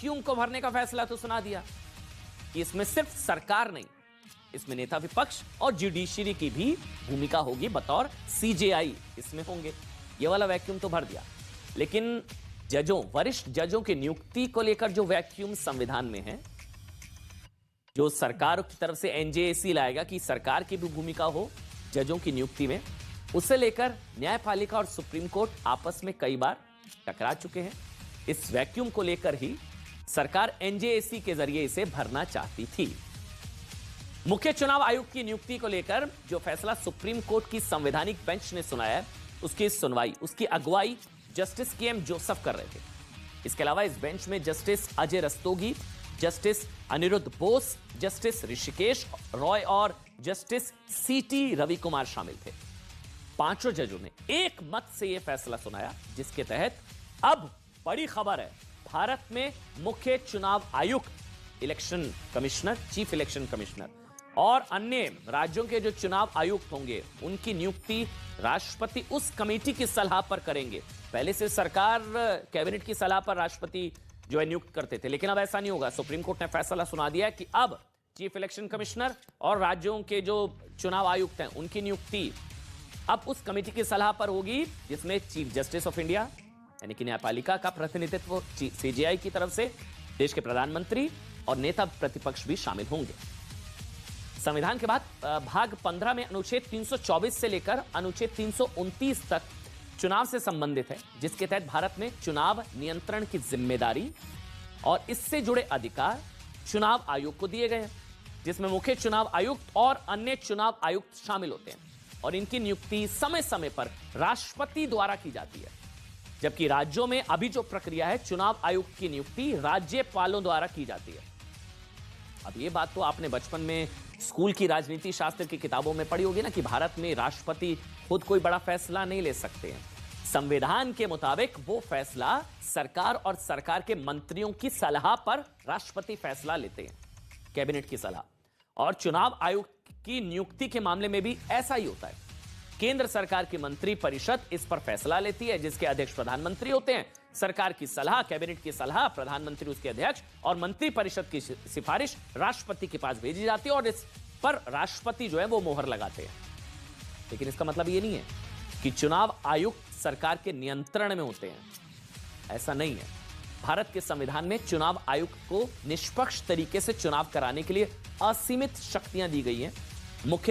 Vacuum को भरने का फैसला तो सुना दिया कि इसमें सिर्फ सरकार नहीं, इसमें नेता विपक्ष और जुडिशरी की भी भूमिका होगी, बतौर सीजेआई इसमें होंगे। ये वाला वैक्यूम तो भर दिया। लेकिन जजों, वरिष्ठ जजों की नियुक्ति को लेकर जो वैक्यूम संविधान में है, जो सरकार की तरफ से एनजेएसी लाएगा कि सरकार की भी भूमिका हो जजों की नियुक्ति में, उसे लेकर न्यायपालिका और सुप्रीम कोर्ट आपस में कई बार टकरा चुके हैं। इस वैक्यूम को लेकर ही सरकार एनजेएसी के जरिए इसे भरना चाहती थी। मुख्य चुनाव आयुक्त की नियुक्ति को लेकर जो फैसला सुप्रीम कोर्ट की संवैधानिक बेंच ने सुनाया है, उसकी सुनवाई, उसकी अगुवाई जस्टिस के एम जोसेफ कर रहे थे। इसके अलावा इस बेंच में justice Ajay Rastogi, justice Aniruddha Bose, justice Hrishikesh Roy और जस्टिस सीटी रवि कुमार शामिल थे। पांचों जजों ने एक मत से यह फैसला सुनाया, जिसके तहत अब बड़ी खबर है, भारत में मुख्य चुनाव आयुक्त, election commissioner, chief election commissioner और अन्य राज्यों के जो चुनाव आयुक्त होंगे, उनकी नियुक्ति राष्ट्रपति उस कमेटी की सलाह पर करेंगे। पहले से सरकार कैबिनेट की सलाह पर राष्ट्रपति जो है नियुक्त करते थे, लेकिन अब ऐसा नहीं होगा। सुप्रीम कोर्ट ने फैसला सुना दिया कि अब चीफ इलेक्शन कमिश्नर और राज्यों के जो चुनाव आयुक्त हैं, उनकी नियुक्ति अब उस कमेटी की सलाह पर होगी, जिसमें चीफ जस्टिस ऑफ इंडिया यानी कि न्यायपालिका का प्रतिनिधित्व सीजेआई की तरफ से, देश के प्रधानमंत्री और नेता प्रतिपक्ष भी शामिल होंगे। संविधान के बाद भाग 15 में अनुच्छेद 324 से लेकर अनुच्छेद 329 तक चुनाव से संबंधित है, जिसके तहत भारत में चुनाव नियंत्रण की जिम्मेदारी और इससे जुड़े अधिकार चुनाव आयोग को दिए गए हैं, जिसमें मुख्य चुनाव आयुक्त और अन्य चुनाव आयुक्त शामिल होते हैं और इनकी नियुक्ति समय समय पर राष्ट्रपति द्वारा की जाती है। जबकि राज्यों में अभी जो प्रक्रिया है, चुनाव आयुक्त की नियुक्ति राज्यपालों द्वारा की जाती है। अब ये बात तो आपने बचपन में स्कूल की राजनीति शास्त्र की किताबों में पढ़ी होगी ना, कि भारत में राष्ट्रपति खुद कोई बड़ा फैसला नहीं ले सकते हैं। संविधान के मुताबिक वो फैसला सरकार और सरकार के मंत्रियों की सलाह पर राष्ट्रपति फैसला लेते हैं, कैबिनेट की सलाह। और चुनाव आयुक्त की नियुक्ति के मामले में भी ऐसा ही होता है। केंद्र सरकार की मंत्री परिषद इस पर फैसला लेती है, जिसके अध्यक्ष प्रधानमंत्री होते हैं। सरकार की सलाह, कैबिनेट की सलाह, प्रधानमंत्री उसके अध्यक्ष और मंत्री परिषद की सिफारिश राष्ट्रपति के पास भेजी जाती है और इस पर राष्ट्रपति जो है वो मोहर लगाते हैं। लेकिन इसका मतलब ये नहीं है कि चुनाव आयुक्त सरकार के नियंत्रण में होते हैं, ऐसा नहीं है। भारत के संविधान में चुनाव आयुक्त को निष्पक्ष तरीके से चुनाव कराने के लिए असीमित शक्तियां दी गई हैं। मुख्य